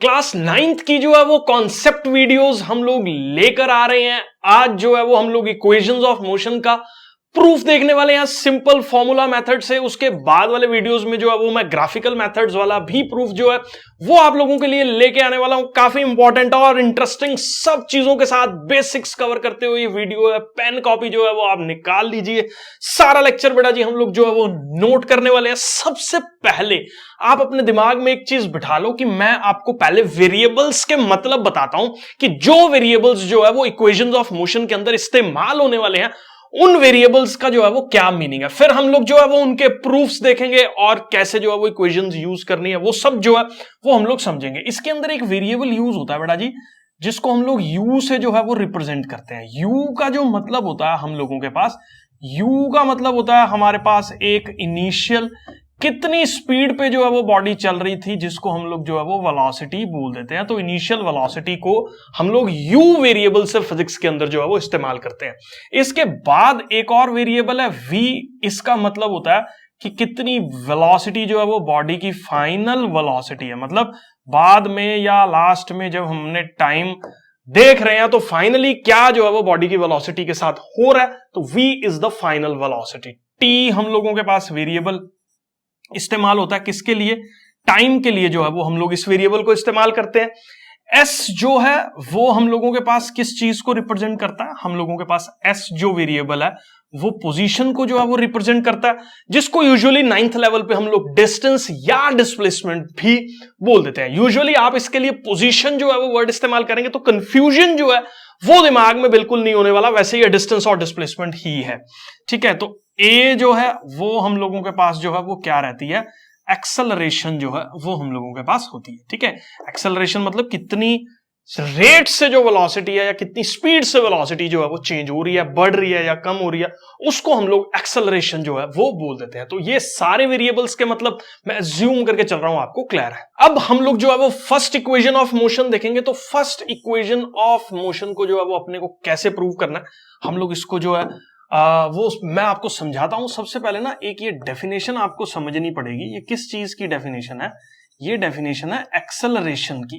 Class 9th की जो है वो कॉन्सेप्ट वीडियोस हम लोग लेकर आ रहे हैं। आज जो है वो हम लोग इक्वेशंस ऑफ मोशन का प्रूफ देखने वाले हैं सिंपल फॉर्मूला मेथड से। उसके बाद वाले वीडियोस में जो है वो मैं ग्राफिकल मेथड्स वाला भी प्रूफ जो है वो आप लोगों के लिए लेके आने वाला हूं। काफी इंपॉर्टेंट और इंटरेस्टिंग सब चीजों के साथ बेसिक्स कवर करते हुए ये वीडियो है। पेन कॉपी जो है वो आप निकाल लीजिए। सारा लेक्चर बेटा जी हम लोग जो है वो नोट करने वाले हैं। सबसे पहले आप अपने दिमाग में एक चीज बिठा लो कि मैं आपको पहले वेरिएबल्स के मतलब बताता हूं कि जो वेरिएबल्स जो है वो इक्वेशंस ऑफ मोशन के अंदर इस्तेमाल होने वाले हैं उन वेरिएबल्स का जो है वो क्या मीनिंग है। फिर हम लोग जो है वो उनके प्रूफ्स देखेंगे और कैसे जो है वो इक्वेशंस यूज करनी है वो सब जो है वो हम लोग समझेंगे। इसके अंदर एक वेरिएबल यूज होता है बेटा जी जिसको हम लोग यू से जो है वो रिप्रेजेंट करते हैं। यू का जो मतलब होता है हम लोगों के पास, यू का मतलब होता है हमारे पास एक इनिशियल कितनी स्पीड पे जो है वो बॉडी चल रही थी जिसको हम लोग जो है वो वेलोसिटी बोल देते हैं। तो इनिशियल वेलोसिटी को हम लोग यू वेरिएबल से फिजिक्स के अंदर जो है वो इस्तेमाल करते हैं। इसके बाद एक और वेरिएबल है वी। इसका मतलब होता है कि कितनी वेलोसिटी जो है वो बॉडी की फाइनल वेलोसिटी है, मतलब बाद में या लास्ट में जब हमने टाइम देख रहे हैं तो फाइनली क्या जो है वो बॉडी की वेलोसिटी के साथ हो रहा है। तो v is the final velocity. t हम लोगों के पास वेरिएबल इस्तेमाल होता है किसके लिए, टाइम के लिए जो है वो हम लोग इस वेरिएबल को इस्तेमाल करते हैं। s जो है वो हम लोगों के पास किस चीज को रिप्रेजेंट करता है, हम लोगों के पास s जो वेरिएबल है वो पोजीशन को जो है वो रिप्रेजेंट करता है, जिसको यूजुअली 9th लेवल पे हम लोग डिस्टेंस या डिस्प्लेसमेंट भी बोल देते हैं। यूजुअली आप इसके लिए पोजीशन जो है वो वर्ड इस्तेमाल करेंगे तो कंफ्यूजन जो है वो दिमाग में बिल्कुल नहीं होने वाला, वैसे ही डिस्टेंस और डिस्प्लेसमेंट ही है। ठीक है, तो ए जो है वो हम लोगों के पास जो है वो क्या रहती है, एक्सेलरेशन जो है वो हम लोगों के पास होती है। ठीक है, एक्सेलरेशन मतलब कितनी रेट से जो वेलोसिटी है या कितनी स्पीड से वेलोसिटी जो है वो चेंज हो रही है, बढ़ रही है या कम हो रही है, उसको हम लोग एक्सेलरेशन जो है वो बोल देते हैं। तो ये सारे वेरिएबल्स के मतलब मैं अज्यूम करके चल रहा हूं आपको क्लियर है। अब हम लोग जो है वो फर्स्ट इक्वेशन ऑफ मोशन देखेंगे। तो फर्स्ट इक्वेशन ऑफ मोशन को जो है वो अपने को कैसे प्रूव करना है, हम लोग इसको जो है वो मैं आपको समझाता हूं। सबसे पहले ना एक ये डेफिनेशन आपको समझनी पड़ेगी। ये किस चीज की डेफिनेशन है, ये डेफिनेशन है एक्सेलरेशन की।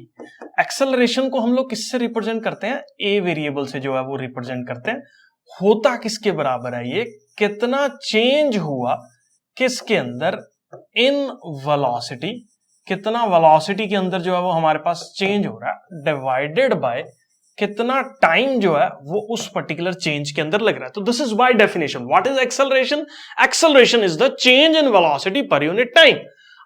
एक्सेलरेशन को हम लोग किससे रिप्रेजेंट करते हैं, ए वेरिएबल से जो है वो रिप्रेजेंट करते हैं। होता किसके बराबर है, ये कितना चेंज हुआ किसके अंदर, इन वेलोसिटी, कितना वेलोसिटी के अंदर जो है वो हमारे पास चेंज हो रहा है, डिवाइडेड बाय कितना टाइम जो है वो उस पर्टिकुलर चेंज के अंदर लग रहा है। तो this is by definition what is acceleration. Acceleration is the change in velocity per unit time.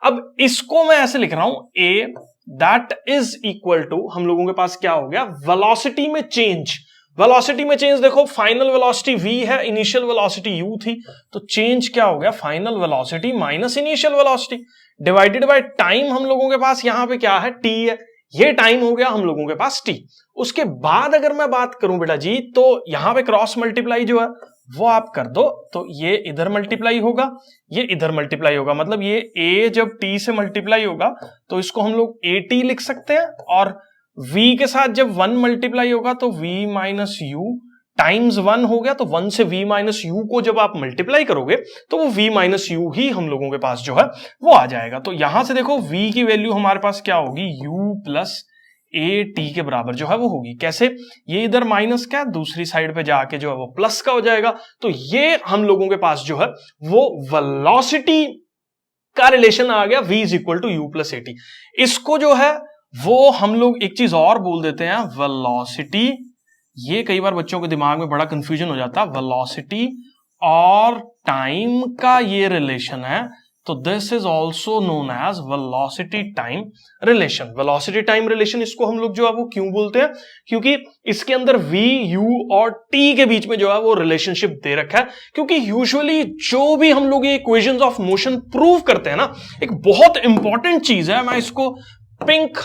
अब इसको मैं ऐसे लिख रहा हूं, ए दैट इज इक्वल टू, हम लोगों के पास क्या हो गया, वेलोसिटी में चेंज। वेलोसिटी में चेंज देखो, फाइनल वेलोसिटी v है, इनिशियल वेलोसिटी u थी, तो चेंज क्या हो गया, final velocity minus initial velocity divided by time. हम लोगों के पास यहां पे क्या है, t है, ये टाइम हो गया हम लोगों के पास t। उसके बाद अगर मैं बात करूं बेटा जी, तो यहां पे क्रॉस मल्टीप्लाई जो है वो आप कर दो, तो ये इधर मल्टीप्लाई होगा, ये इधर मल्टीप्लाई होगा, मतलब ये a जब t से मल्टीप्लाई होगा तो इसको हम लोग at लिख सकते हैं, और v के साथ जब 1 मल्टीप्लाई होगा तो v माइनस u टाइम्स 1 हो गया। तो 1 से v माइनस u को जब आप मल्टीप्लाई करोगे तो वो v माइनस u ही हम लोगों के पास जो है वो आ जाएगा। तो यहां से देखो v की वैल्यू हमारे पास क्या होगी, u प्लस ए टी के बराबर जो है वो होगी। कैसे, ये इधर माइनस का दूसरी साइड पे जाके जो है वो प्लस का हो जाएगा। तो ये हम लोगों के पास जो है वो वेलोसिटी का रिलेशन आ गया, v is equal to u plus a t. इसको जो है वो हम लोग एक चीज और बोल देते हैं, वेलोसिटी। ये कई बार बच्चों के दिमाग में बड़ा कंफ्यूजन हो जाता है, वेलोसिटी और टाइम का ये रिलेशन है, तो this is also known as velocity time relation. Velocity time relation इसको हम लोग जो है वो क्यों बोलते हैं, क्योंकि इसके अंदर v, u और t के बीच में जो है वो रिलेशनशिप दे रखा है। क्योंकि यूजुअली जो भी हम लोग ये इक्वेशंस ऑफ मोशन प्रूव करते हैं ना, एक बहुत इंपॉर्टेंट चीज है, मैं इसको पिंक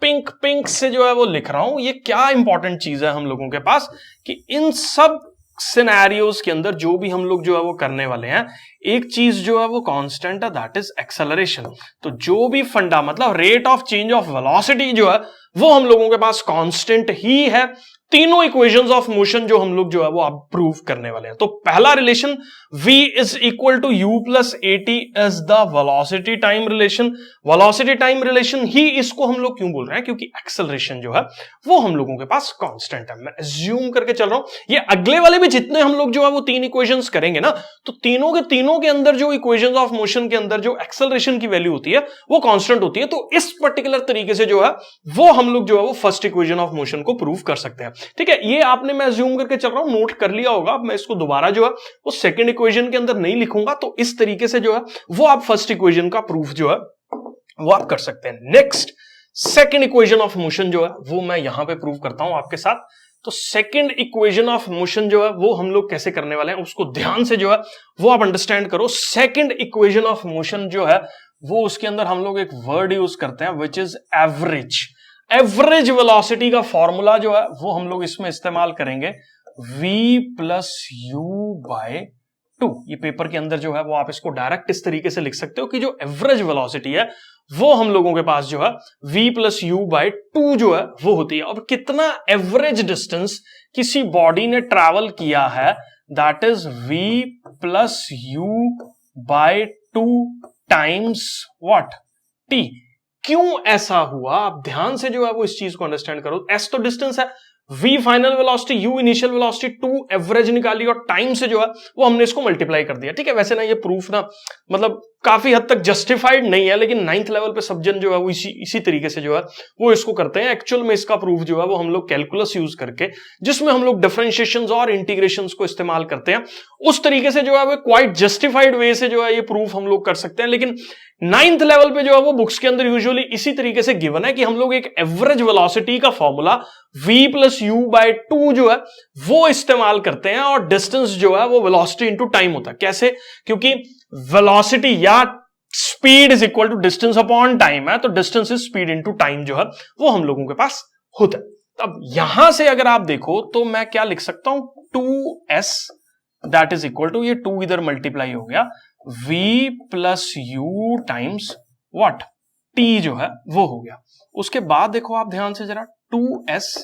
पिंक पिंक से जो है वो लिख रहा हूं। ये क्या इंपॉर्टेंट चीज है हम लोगों के पास कि इन सब सिनेरियोस के अंदर जो भी हम लोग जो है वो करने वाले हैं, एक चीज जो है वो कांस्टेंट है, दैट इज एक्सेलरेशन। तो जो भी फंडा मतलब rate of change of velocity जो है वो हम लोगों के पास कांस्टेंट ही है। तीनों इक्वेशंस ऑफ मोशन जो हम लोग जो है वो आप प्रूव करने वाले हैं। तो पहला relation v is equal to u plus at is the velocity time relation. Velocity time relation ही इसको हम लोग क्यों बोल रहे हैं, क्योंकि एक्सेलरेशन जो है वो हम लोगों के पास कांस्टेंट है। मैं एज्यूम करके चल रहा हूं ये अगले वाले भी जितने हम लोग जो है वो तीन इक्वेशंस करेंगे ना, तो तीनों के अंदर जो इक्वेशंस ऑफ मोशन के अंदर जो एक्सेलरेशन की वैल्यू होती है वो कांस्टेंट होती है। तो इस पर्टिकुलर तरीके से जो है वो हम लोग जो है वो फर्स्ट इक्वेशन ऑफ मोशन को प्रूव कर सकते हैं। ठीक है, ये आपने, मैं अज्यूम करके चल रहा हूं, नोट कर लिया होगा। मैं इसको दोबारा जो है वो सेकंड इक्वेशन के अंदर नहीं लिखूंगा। तो इस तरीके से जो है वो आप फर्स्ट इक्वेशन का प्रूफ जो है वो आप कर सकते हैं। Next second equation of motion जो है वो मैं यहां पे प्रूव करता हूं आपके साथ। तो सेकंड इक्वेशन ऑफ मोशन जो है वो हम लोग कैसे करने वाले हैं उसको ध्यान से जो है वो आप अंडरस्टैंड करो। सेकंड इक्वेशन ऑफ मोशन जो है वो, उसके अंदर हम लोग एक वर्ड यूज करते हैं which is average. Average velocity का फॉर्मूला जो है वो हम लोग इसमें इस्तेमाल करेंगे v प्लस यू बाय 2। ये पेपर के अंदर जो है वो आप इसको डायरेक्ट इस तरीके से लिख सकते हो कि जो एवरेज वेलोसिटी है वो हम लोगों के पास जो है v प्लस यू बाय 2 जो है वो होती है। अब कितना एवरेज डिस्टेंस किसी बॉडी ने ट्रैवल किया है, that is v plus u by 2 times what, t। क्यों ऐसा हुआ, आप ध्यान से जो है वो इस चीज को अंडरस्टैंड करो। s तो डिस्टेंस है, v final velocity, u initial velocity, 2 average निकाली और टाइम से जो है वो हमने इसको मल्टीप्लाई कर दिया। ठीक है, वैसे ना ये प्रूफ ना मतलब काफी हद तक जस्टिफाइड नहीं है, लेकिन 9th लेवल पे सब जन जो है वो इसी तरीके से जो है वो इसको करते हैं। एक्चुअल में इसका प्रूफ जो है वो हम लोग कैलकुलस यूज करके, जिसमें हम लोग डिफरेंशिएशंस और इंटीग्रेशंस को इस्तेमाल करते हैं, उस तरीके से जो है वो क्वाइट जस्टिफाइड वे से जो है ये प्रूफ हम लोग कर सकते हैं। लेकिन 9th लेवल पे जो है वो बुक्स के अंदर यूजुअली इसी तरीके से गिवन है कि हम लोग एक एवरेज वेलोसिटी का formula v plus u by 2 जो है वो इस्तेमाल करते हैं, और डिस्टेंस जो है वो वेलोसिटी इंटू टाइम होता है। कैसे, क्योंकि वेलोसिटी या speed is equal to distance upon time है, तो distance is speed into time जो है वो हम लोगों के पास होता है। अब यहां से अगर आप देखो तो मैं क्या लिख सकता हूं, 2s that is equal to, ये 2 इधर मल्टीप्लाई हो गया, v plus you times what, t जो है वो हो गया। उसके बाद देखो आप ध्यान से जरा, 2s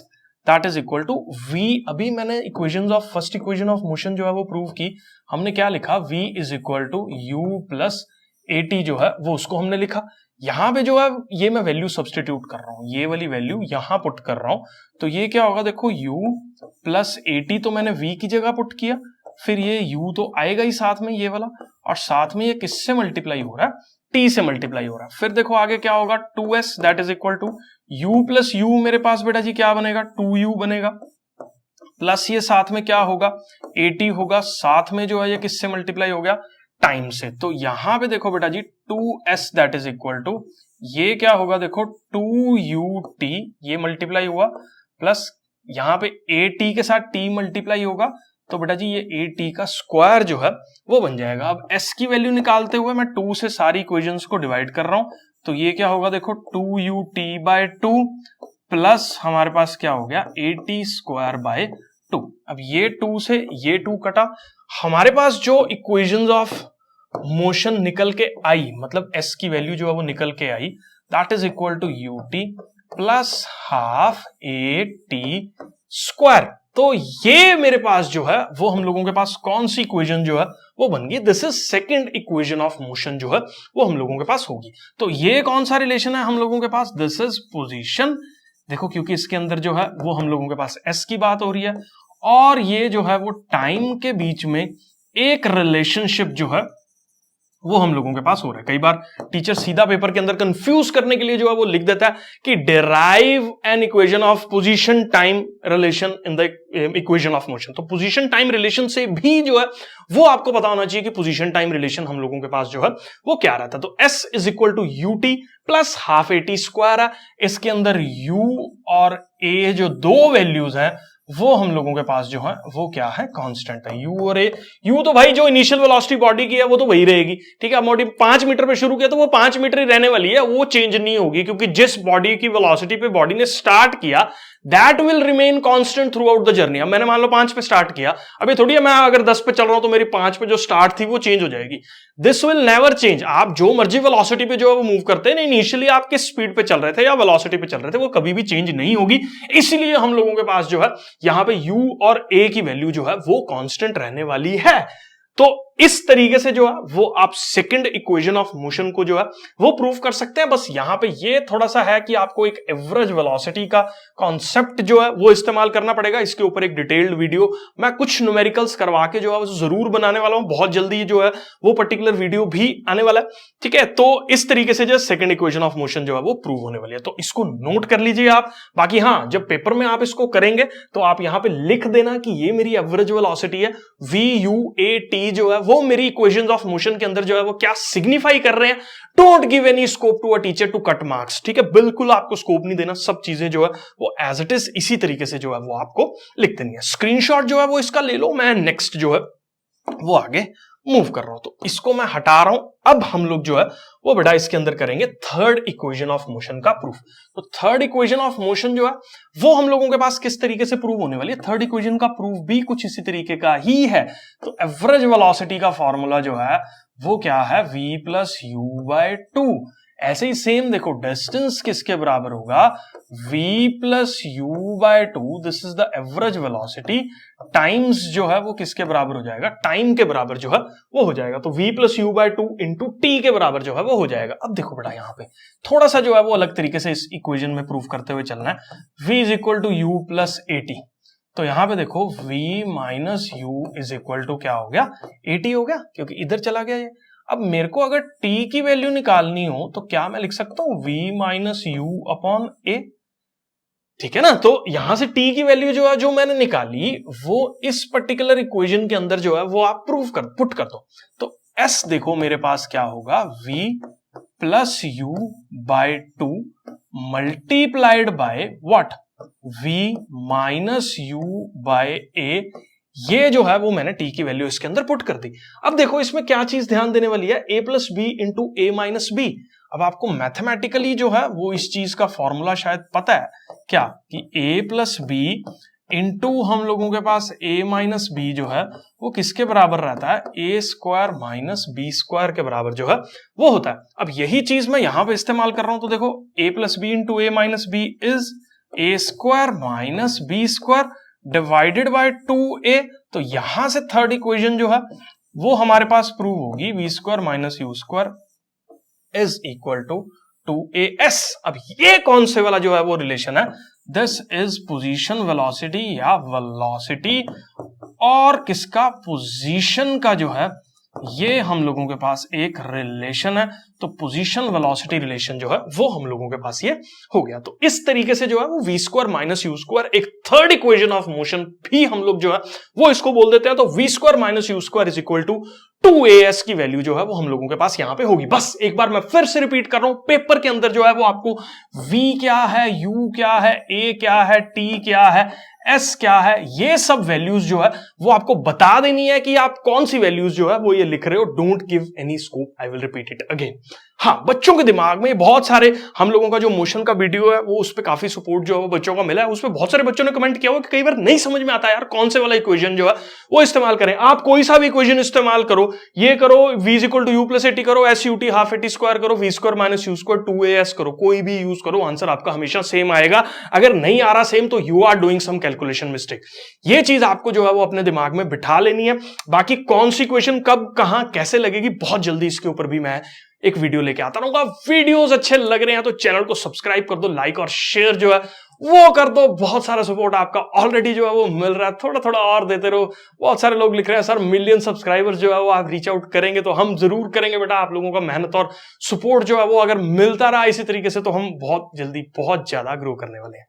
that is equal to v, अभी मैंने equations of first equation of motion जो है वो प्रूव की, हमने क्या लिखा, v is equal to u plus at जो है वो उसको हमने लिखा। यहां पे जो है ये मैं वैल्यू सब्सटीट्यूट कर रहा हूं, ये वाली वैल्यू यहां पुट कर रहा हूं, तो ये क्या होगा, देखो u प्लस at तो मैंने v की जगह पुट किया, फिर ये u तो आएगा ही साथ में ये वाला, और साथ में ये किससे मल्टीप्लाई हो रहा है, t से मल्टीप्लाई हो रहा है। फिर देखो आगे क्या होगा, 2s that is equal to u plus u, मेरे पास बेटा जी क्या बनेगा, 2u बनेगा, प्लस ये साथ में क्या होगा, at होगा, साथ में जो है ये किससे मल्टीप्लाई हो गया, टाइम से। तो यहां पे देखो बेटा जी 2s that is equal to, ये क्या होगा, देखो 2ut, ये मल्टीप्लाई हुआ, प्लस यहां पे at के साथ t मल्टीप्लाई होगा, तो बेटा जी ये at का स्क्वायर जो है वो बन जाएगा। अब s की वैल्यू निकालते हुए मैं 2 से सारी इक्वेशंस को डिवाइड कर रहा हूं, तो ये क्या होगा, देखो 2ut बाय 2 प्लस हमारे पास क्या हो गया, at स्क्वायर बाय 2। अब ये 2 से ये 2 कटा, हमारे पास जो इक्वेशंस ऑफ मोशन निकल के आई, मतलब s की वैल्यू जो है वो निकल के आई, that is equal to ut plus half at square. तो ये मेरे पास जो है वो हम लोगों के पास कौन सी इक्वेशन जो है वो बन गई, this is second equation of motion जो है वो हम लोगों के पास होगी। तो ये कौन सा रिलेशन है हम लोगों के पास, दिस इज पोजीशन। देखो क्योंकि इसके अंदर जो है वो हम लोगों के पास s की बात हो रही है, और ये जो है वो टाइम के बीच में एक रिलेशनशिप जो है वो हम लोगों के पास हो रहा है। कई बार टीचर सीधा पेपर के अंदर कंफ्यूज करने के लिए जो है वो लिख देता है कि derive an equation of position time relation in the equation of motion. तो पोजीशन टाइम रिलेशन से भी जो है वो आपको पता होना चाहिए कि पोजीशन टाइम रिलेशन हम लोगों के पास जो है वो क्या रहता है। तो s is equal to ut plus half at square है, इसके अंदर u और a जो दो वैल्यूज हैं वो हम लोगों के पास जो है वो क्या है, कांस्टेंट है। u और a, u तो भाई जो इनिशियल वेलोसिटी बॉडी की है वो तो वही रहेगी, ठीक है। बॉडी 5 मीटर पे शुरू किया तो वो 5 मीटर ही रहने वाली है, वो चेंज नहीं होगी, क्योंकि जिस बॉडी की वेलोसिटी पे बॉडी ने स्टार्ट किया that will remain constant through out the journey. अब मैंने मान लो 5 पे स्टार्ट किया, अभी थोड़ी है मैं अगर 10 पे चल रहा हूं तो मेरी 5 पे जो स्टार्ट थी वो चेंज हो जाएगी, दिस विल नेवर चेंज। आप जो मर्जी वेलोसिटी पे जो है वो मूव करते हैं, इनिशियली आप किस स्पीड पे चल रहे थे या वेलोसिटी पे चल रहे थे, वो कभी भी चेंज नहीं होगी। इसीलिए हम लोगों के पास जो है यहां पे u और a की वैल्यू जो है वो कांस्टेंट रहने वाली है। तो इस तरीके से जो है वो आप सेकंड इक्वेशन ऑफ मोशन को जो है वो प्रूव कर सकते हैं। बस यहां पे ये थोड़ा सा है कि आपको एक एवरेज वेलोसिटी का कॉन्सेप्ट जो है वो इस्तेमाल करना पड़ेगा। इसके ऊपर एक डिटेल्ड वीडियो मैं कुछ न्यूमेरिकल्स करवा के जो है वो जरूर बनाने वाला हूं, बहुत जल्दी जो है वो पर्टिकुलर वीडियो भी आने वाला है, ठीक है। तो इस तरीके से जो सेकंड इक्वेशन ऑफ मोशन जो है वो प्रूव होने वाली है, तो इसको नोट कर लीजिए आप। बाकी हाँ, जब पेपर में आप इसको करेंगे तो आप यहां पे लिख देना कि ये मेरी एवरेज वेलोसिटी है, VUAT जो है वो मेरी इक्वेशंस ऑफ मोशन के अंदर जो है वो क्या सिग्निफाई कर रहे हैं। Don't give any scope to a teacher to cut marks, ठीक है, बिल्कुल आपको स्कोप नहीं देना, सब चीजें जो है वो एज इट इज इसी तरीके से जो है वो आपको लिख देनी है। स्क्रीनशॉट जो है वो इसका ले लो, मैं नेक्स्ट जो है वो आगे मूव कर रहा हूं, तो इसको मैं हटा रहा हूं। अब हम लोग जो है वो बेटा इसके अंदर करेंगे थर्ड इक्वेशन ऑफ मोशन का प्रूफ। तो थर्ड इक्वेशन ऑफ मोशन जो है वो हम लोगों के पास किस तरीके से प्रूव होने वाली है, थर्ड इक्वेशन का प्रूफ भी कुछ इसी तरीके का ही है। तो एवरेज वेलोसिटी का फॉर्मूला जो है वो क्या है, v+u/2। ऐसे ही सेम देखो, डिस्टेंस किसके बराबर होगा, v+u/2, this is the average velocity, times जो है वो किसके बराबर हो जाएगा, टाइम के बराबर जो है वो हो जाएगा। तो v+u/2 इंटू टी के बराबर जो है वो हो जाएगा। अब देखो बेटा यहाँ पे थोड़ा सा जो है वो अलग तरीके से इस इक्वेशन में प्रूव करते हुए चलना है। v is equal to u plus at, तो यहां पे देखो v minus u is equal to क्या हो गया, at हो गया, क्योंकि इधर चला गया ये। अब मेरे को अगर t की वैल्यू निकालनी हो तो क्या मैं लिख सकता हूं, v minus you upon a, ठीक है ना। तो यहां से t की वैल्यू जो है जो मैंने निकाली वो इस पर्टिकुलर इक्वेशन के अंदर जो है वो आप प्रूव कर पुट कर दो। तो s देखो मेरे पास क्या होगा, v plus u by 2 multiplied by what, v minus u by a, ये जो है वो मैंने t की वैल्यू इसके अंदर पुट कर दी। अब देखो इसमें क्या चीज ध्यान देने वाली है, a plus B into A minus B. अब आपको मैथमेटिकली जो है वो इस चीज का फॉर्मूला शायद पता है क्या, कि a प्लस बी इंटू हम लोगों के पास a माइनस बी जो है वो किसके बराबर रहता है, a square minus B square के बराबर जो है वो होता है। अब यही चीज मैं यहां पे इस्तेमाल कर रहा हूं, तो देखो a plus B into A minus B is a square minus B square divided by 2a। तो यहां से थर्ड इक्वेशन जो है वो हमारे पास प्रूव होगी, v square minus u square is equal to 2as। अब ये कौन से वाला जो है वो रिलेशन है, दिस इज पोजीशन वेलोसिटी या वेलोसिटी और किसका, पोजीशन का जो है ये हम लोगों के पास एक रिलेशन है। तो पोजीशन वेलोसिटी रिलेशन जो है वो हम लोगों के पास ये हो गया। तो इस तरीके से जो है वो v square minus u square एक थर्ड इक्वेशन ऑफ मोशन भी हम लोग जो है वो इसको बोल देते हैं। तो v square minus u square is equal to 2as की वैल्यू जो है वो हम लोगों के पास यहां पे होगी। बस एक बार मैं फिर से रिपीट कर रहा हूं, पेपर के अंदर जो है वो आपको v क्या है, u क्या है, a क्या है, t क्या है, s क्या है, ये सब वैल्यूज जो है वो आपको बता देनी है कि आप कौन सी वैल्यूज जो है वो ये लिख रहे हो। Don't give any scope, I will repeat it again. हाँ, बच्चों के दिमाग में बहुत सारे हम लोगों का जो मोशन का वीडियो है वो उस पर काफी सपोर्ट जो है वो बच्चों का मिला है। उसमें बहुत सारे बच्चों ने कमेंट किया हुआ कि कई बार नहीं समझ में आता यार कौन से वाला इक्वेशन जो है वो इस्तेमाल करें। आप कोई सा भी इक्वेशन इस्तेमाल करो, ये करो v equal to u plus a t करो, s u t half a t square करो, v square minus u square 2as करो, कोई भी यूज करो, आंसर आपका हमेशा सेम आएगा। अगर नहीं आ रहा सेम तो you are doing some calculation mistake. ये चीज आपको जो है वो अपने दिमाग में बिठा लेनी है। बाकी कौन सी इक्वेशन कब कहां कैसे लगेगी बहुत जल्दी इसके ऊपर भी मैं एक वीडियो लेके आता रहूंगा। वीडियोस अच्छे लग रहे हैं तो चैनल को सब्सक्राइब कर दो, लाइक और शेयर जो है वो कर दो। बहुत सारा सपोर्ट आपका ऑलरेडी जो है वो मिल रहा है, थोड़ा थोड़ा और देते रहो। बहुत सारे लोग लिख रहे हैं सर मिलियन सब्सक्राइबर्स जो है वो आप रीच आउट करेंगे, तो हम जरूर करेंगे बेटा। आप लोगों का मेहनत और सपोर्ट जो है वो अगर मिलता रहा इसी तरीके से तो हम बहुत जल्दी बहुत ज्यादा ग्रो करने वाले हैं।